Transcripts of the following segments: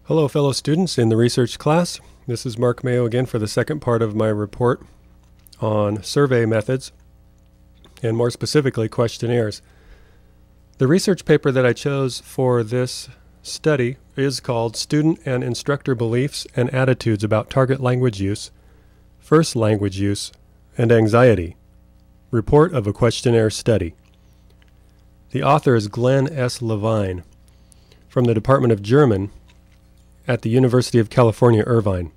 Hello fellow students in the research class. This is Mark Mayo again for the second part of my report on survey methods, and more specifically questionnaires. The research paper that I chose for this study is called Student and Instructor Beliefs and Attitudes About Target Language Use, First Language Use, and Anxiety. Report of a Questionnaire Study. The author is Glenn S. Levine from the Department of German at the University of California, Irvine.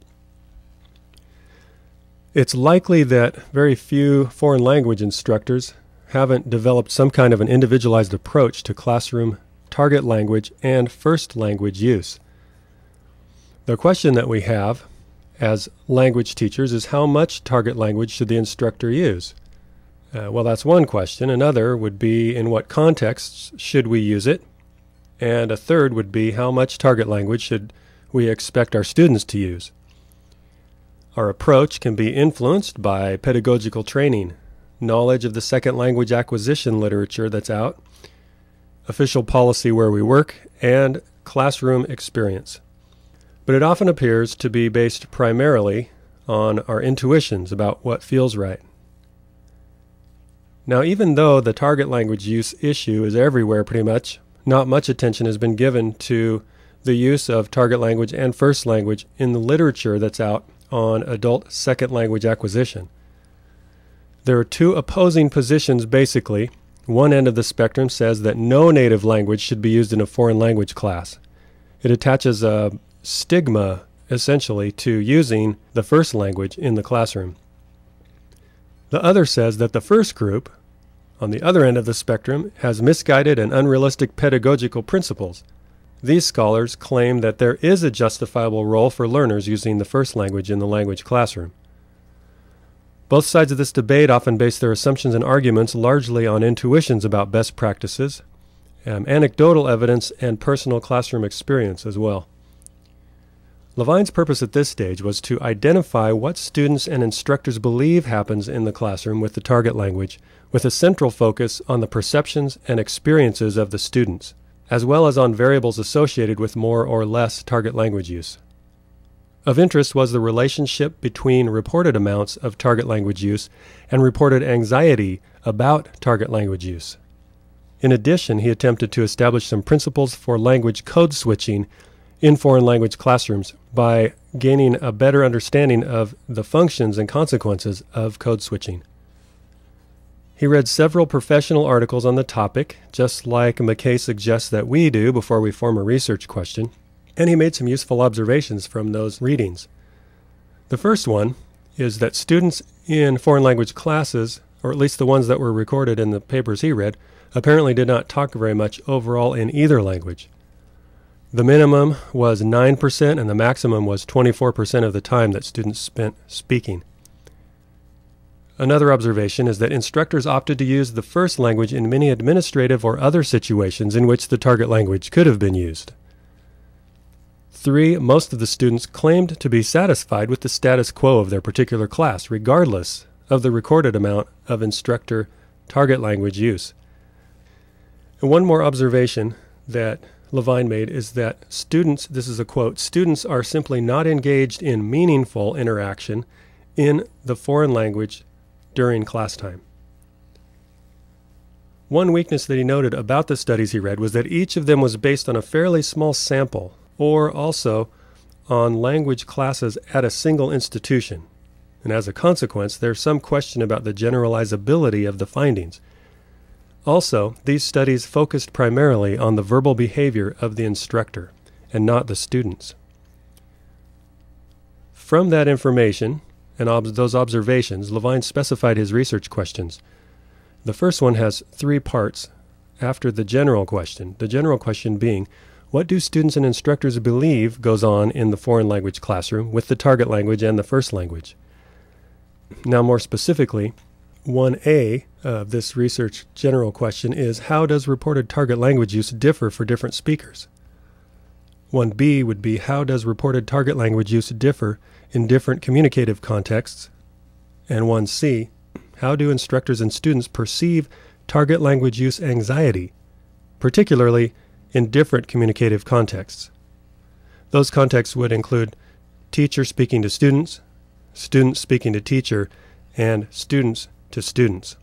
It's likely that very few foreign language instructors haven't developed some kind of an individualized approach to classroom target language and first language use. The question that we have as language teachers is how much target language should the instructor use? Well, that's one question. Another would be in what contexts should we use it? And a third would be how much target language should we expect our students to use. Our approach can be influenced by pedagogical training, knowledge of the second language acquisition literature that's out, official policy where we work, and classroom experience. But it often appears to be based primarily on our intuitions about what feels right. Now, even though the target language use issue is everywhere pretty much, not much attention has been given to the use of target language and first language in the literature that's out on adult second language acquisition. There are two opposing positions basically. One end of the spectrum says that no native language should be used in a foreign language class. It attaches a stigma, essentially, to using the first language in the classroom. The other says that the first group, on the other end of the spectrum, has misguided and unrealistic pedagogical principles. These scholars claim that there is a justifiable role for learners using the first language in the language classroom. Both sides of this debate often base their assumptions and arguments largely on intuitions about best practices, anecdotal evidence, and personal classroom experience as well. Levine's purpose at this stage was to identify what students and instructors believe happens in the classroom with the target language, with a central focus on the perceptions and experiences of the students, as well as on variables associated with more or less target language use. Of interest was the relationship between reported amounts of target language use and reported anxiety about target language use. In addition, he attempted to establish some principles for language code switching in foreign language classrooms by gaining a better understanding of the functions and consequences of code switching. He read several professional articles on the topic, just like McKay suggests that we do before we form a research question, and he made some useful observations from those readings. The first one is that students in foreign language classes, or at least the ones that were recorded in the papers he read, apparently did not talk very much overall in either language. The minimum was 9% and the maximum was 24% of the time that students spent speaking. Another observation is that instructors opted to use the first language in many administrative or other situations in which the target language could have been used. 3. Most of the students claimed to be satisfied with the status quo of their particular class, regardless of the recorded amount of instructor target language use. And one more observation that Levine made is that students, this is a quote, students are simply not engaged in meaningful interaction in the foreign language during class time. One weakness that he noted about the studies he read was that each of them was based on a fairly small sample, or also on language classes at a single institution. And as a consequence, there's some question about the generalizability of the findings. Also, these studies focused primarily on the verbal behavior of the instructor and not the students. From that information and those observations, Levine specified his research questions. The first one has 3 parts after the general question being, what do students and instructors believe goes on in the foreign language classroom with the target language and the first language? Now, more specifically, 1A of this research general question is, how does reported target language use differ for different speakers? 1B would be, how does reported target language use differ in different communicative contexts? And 1C, how do instructors and students perceive target language use anxiety, particularly in different communicative contexts? Those contexts would include teacher speaking to students, students speaking to teacher, and students to students.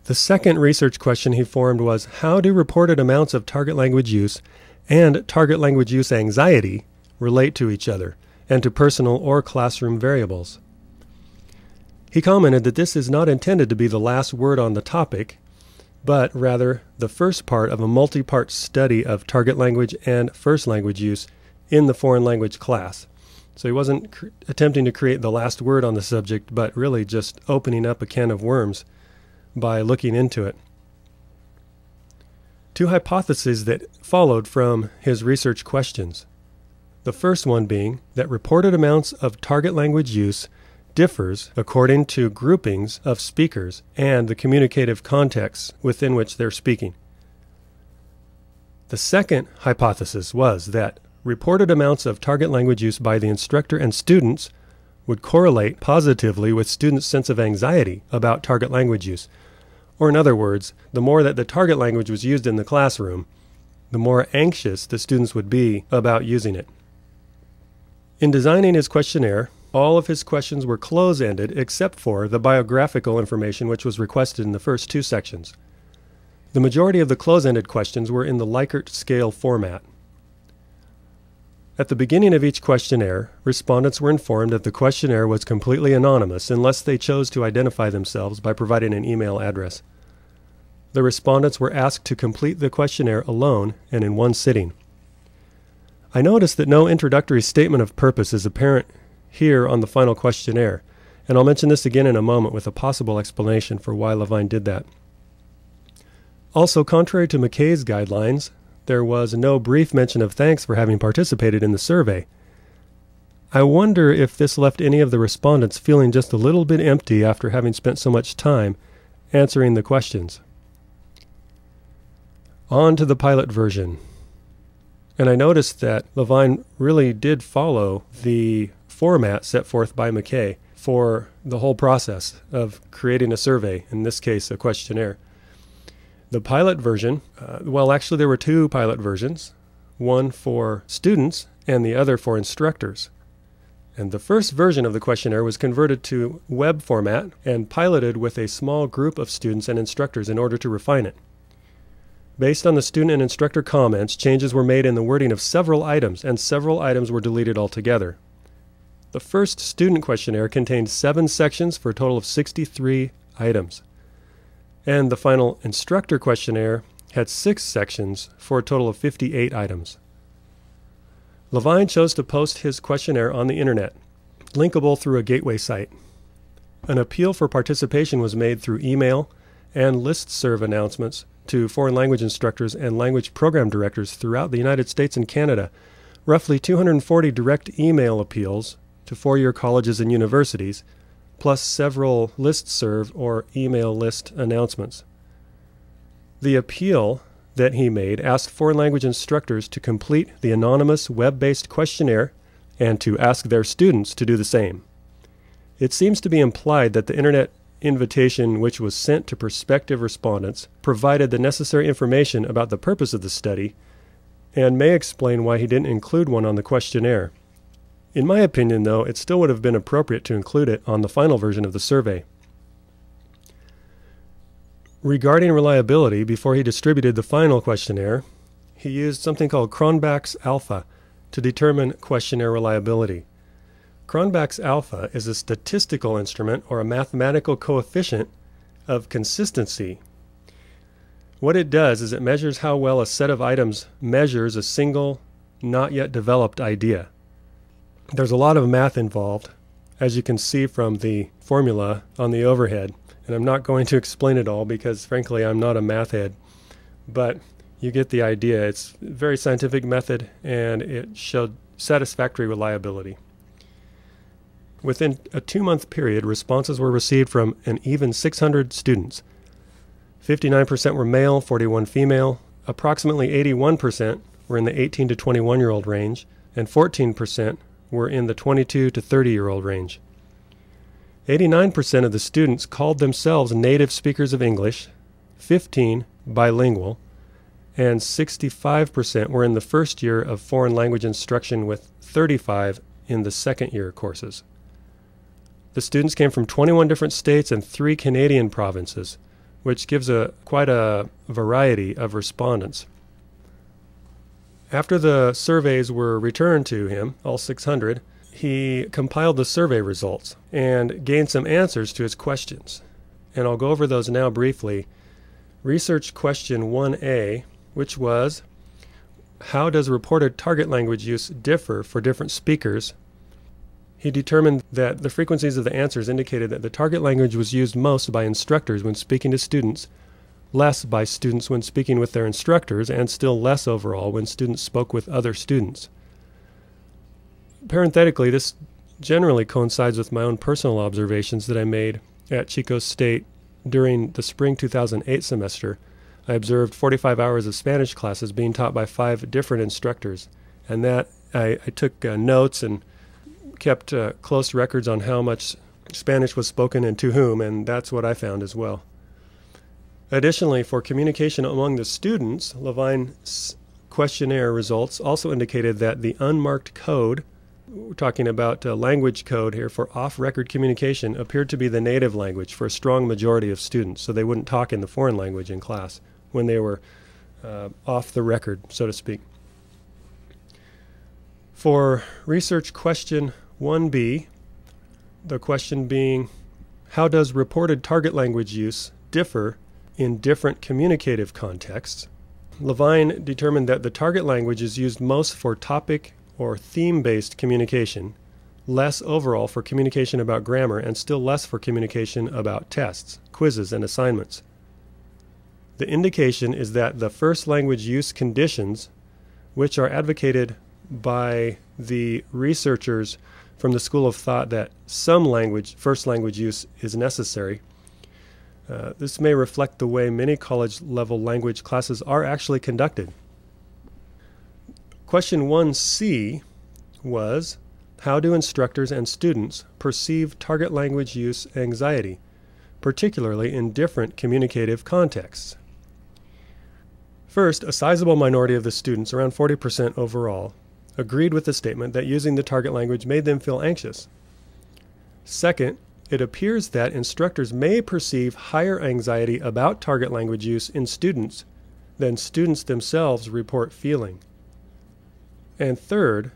The second research question he formed was, how do reported amounts of target language use and target language use anxiety relate to each other and to personal or classroom variables? He commented that this is not intended to be the last word on the topic, but rather the first part of a multi-part study of target language and first language use in the foreign language class. So he wasn't attempting to create the last word on the subject, but really just opening up a can of worms by looking into it. Two hypotheses that followed from his research questions. The first one being that reported amounts of target language use differs according to groupings of speakers and the communicative contexts within which they're speaking. The second hypothesis was that reported amounts of target language use by the instructor and students would correlate positively with students' sense of anxiety about target language use. Or in other words, the more that the target language was used in the classroom, the more anxious the students would be about using it. In designing his questionnaire, all of his questions were close-ended except for the biographical information which was requested in the first two sections. The majority of the close-ended questions were in the Likert scale format. At the beginning of each questionnaire, respondents were informed that the questionnaire was completely anonymous unless they chose to identify themselves by providing an email address. The respondents were asked to complete the questionnaire alone and in one sitting. I noticed that no introductory statement of purpose is apparent here on the final questionnaire, and I'll mention this again in a moment with a possible explanation for why Levine did that. Also, contrary to McKay's guidelines, there was no brief mention of thanks for having participated in the survey. I wonder if this left any of the respondents feeling just a little bit empty after having spent so much time answering the questions. On to the pilot version. And I noticed that Levine really did follow the format set forth by McKay for the whole process of creating a survey, in this case a questionnaire. The pilot version, well actually there were two pilot versions, one for students and the other for instructors. And the first version of the questionnaire was converted to web format and piloted with a small group of students and instructors in order to refine it. Based on the student and instructor comments, changes were made in the wording of several items, and several items were deleted altogether. The first student questionnaire contained 7 sections for a total of 63 items. And the final instructor questionnaire had 6 sections for a total of 58 items. Levine chose to post his questionnaire on the internet, linkable through a gateway site. An appeal for participation was made through email and listserv announcements to foreign language instructors and language program directors throughout the United States and Canada, roughly 240 direct email appeals to four-year colleges and universities, plus several listserv or email list announcements. The appeal that he made asked foreign language instructors to complete the anonymous web-based questionnaire and to ask their students to do the same. It seems to be implied that the internet invitation which was sent to prospective respondents provided the necessary information about the purpose of the study and may explain why he didn't include one on the questionnaire. In my opinion, though, it still would have been appropriate to include it on the final version of the survey. Regarding reliability, before he distributed the final questionnaire, he used something called Cronbach's alpha to determine questionnaire reliability. Cronbach's alpha is a statistical instrument or a mathematical coefficient of consistency. What it does is it measures how well a set of items measures a single, not yet developed idea. There's a lot of math involved, as you can see from the formula on the overhead, and I'm not going to explain it all because, frankly, I'm not a math head, but you get the idea. It's a very scientific method, and it showed satisfactory reliability. Within a 2-month period, responses were received from an even 600 students. 59% were male, 41 female, approximately 81% were in the 18 to 21-year-old range, and 14% were in the 22 to 30-year-old range. 89% of the students called themselves native speakers of English, 15 bilingual, and 65% were in the first year of foreign language instruction, with 35 in the second year courses. The students came from 21 different states and 3 Canadian provinces, which gives quite a variety of respondents. After the surveys were returned to him, all 600, he compiled the survey results and gained some answers to his questions. And I'll go over those now briefly. Research question 1A, which was, how does reported target language use differ for different speakers? He determined that the frequencies of the answers indicated that the target language was used most by instructors when speaking to students, less by students when speaking with their instructors, and still less overall when students spoke with other students. Parenthetically, this generally coincides with my own personal observations that I made at Chico State during the spring 2008 semester. I observed 45 hours of Spanish classes being taught by 5 different instructors, and that I took notes and kept close records on how much Spanish was spoken and to whom, and that's what I found as well. Additionally, for communication among the students, Levine's questionnaire results also indicated that the unmarked code, we're talking about language code here for off-record communication, appeared to be the native language for a strong majority of students, so they wouldn't talk in the foreign language in class when they were off the record, so to speak. For research question 1B, the question being, how does reported target language use differ in different communicative contexts? Levine determined that the target language is used most for topic or theme-based communication, less overall for communication about grammar, and still less for communication about tests, quizzes, and assignments. The indication is that the first language use conditions, which are advocated by the researchers from the school of thought that some first language use is necessary. This may reflect the way many college-level language classes are actually conducted. Question 1C was, how do instructors and students perceive target language use anxiety, particularly in different communicative contexts? First, a sizable minority of the students, around 40% overall, agreed with the statement that using the target language made them feel anxious. Second, it appears that instructors may perceive higher anxiety about target language use in students than students themselves report feeling. And third,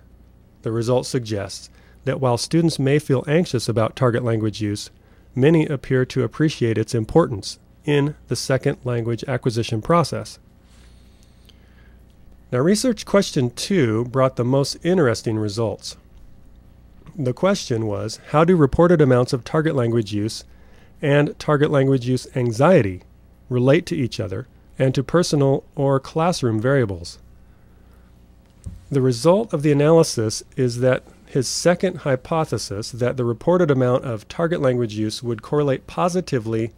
the result suggests that while students may feel anxious about target language use, many appear to appreciate its importance in the second language acquisition process. Now, research question 2 brought the most interesting results. The question was, how do reported amounts of target language use and target language use anxiety relate to each other and to personal or classroom variables? The result of the analysis is that his second hypothesis, that the reported amount of target language use would correlate positively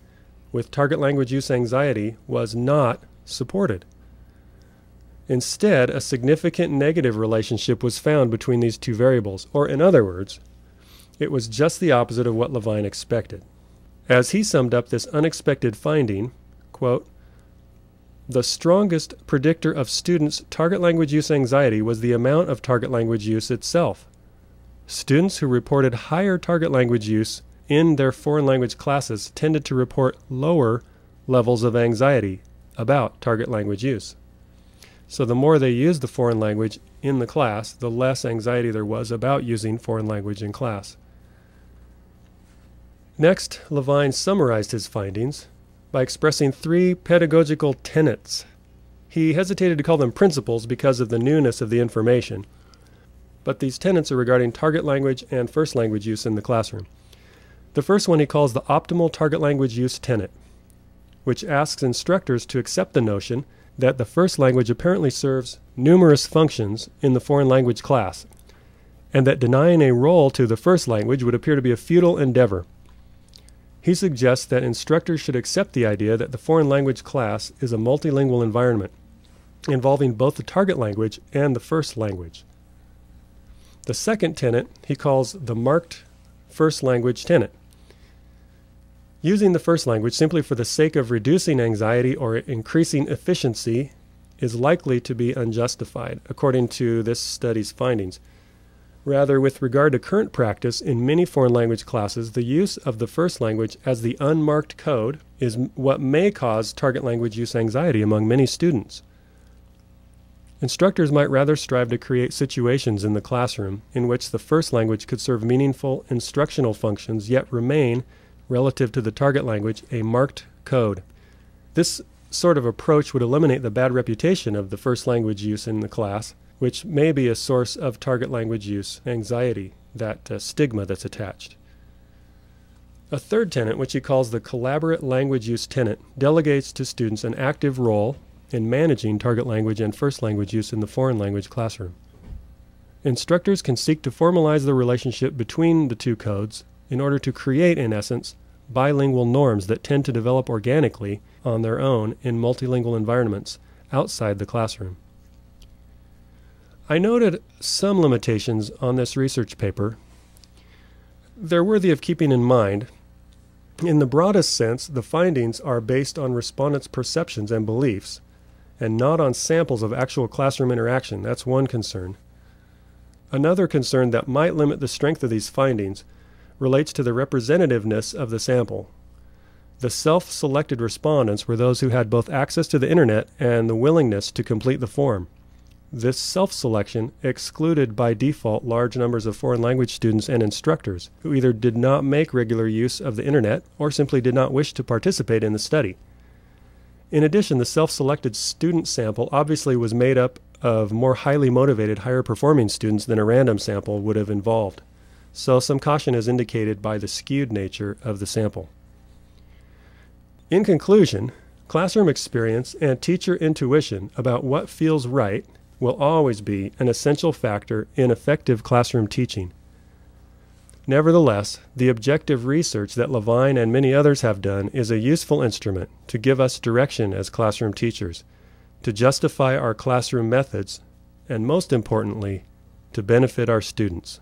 with target language use anxiety, was not supported. Instead, a significant negative relationship was found between these two variables, or in other words, it was just the opposite of what Levine expected. As he summed up this unexpected finding, quote, the strongest predictor of students' target language use anxiety was the amount of target language use itself. Students who reported higher target language use in their foreign language classes tended to report lower levels of anxiety about target language use. So the more they used the foreign language in the class, the less anxiety there was about using foreign language in class. Next, Levine summarized his findings by expressing 3 pedagogical tenets. He hesitated to call them principles because of the newness of the information, but these tenets are regarding target language and first language use in the classroom. The first one he calls the optimal target language use tenet, which asks instructors to accept the notion that the first language apparently serves numerous functions in the foreign language class, and that denying a role to the first language would appear to be a futile endeavor. He suggests that instructors should accept the idea that the foreign language class is a multilingual environment, involving both the target language and the first language. The second tenet he calls the marked first language tenet. Using the first language simply for the sake of reducing anxiety or increasing efficiency is likely to be unjustified, according to this study's findings. Rather, with regard to current practice in many foreign language classes, the use of the first language as the unmarked code is what may cause target language use anxiety among many students. Instructors might rather strive to create situations in the classroom in which the first language could serve meaningful instructional functions yet remain, relative to the target language, a marked code. This sort of approach would eliminate the bad reputation of the first language use in the class, which may be a source of target language use anxiety, that stigma that's attached. A third tenet, which he calls the collaborate language use tenet, delegates to students an active role in managing target language and first language use in the foreign language classroom. Instructors can seek to formalize the relationship between the two codes in order to create, in essence, bilingual norms that tend to develop organically on their own in multilingual environments outside the classroom. I noted some limitations on this research paper. They're worthy of keeping in mind. In the broadest sense, the findings are based on respondents' perceptions and beliefs, and not on samples of actual classroom interaction. That's one concern. Another concern that might limit the strength of these findings relates to the representativeness of the sample. The self-selected respondents were those who had both access to the internet and the willingness to complete the form. This self-selection excluded by default large numbers of foreign language students and instructors who either did not make regular use of the internet or simply did not wish to participate in the study. In addition, the self-selected student sample obviously was made up of more highly motivated, higher performing students than a random sample would have involved. So some caution is indicated by the skewed nature of the sample. In conclusion, classroom experience and teacher intuition about what feels right will always be an essential factor in effective classroom teaching. Nevertheless, the objective research that Levine and many others have done is a useful instrument to give us direction as classroom teachers, to justify our classroom methods, and most importantly, to benefit our students.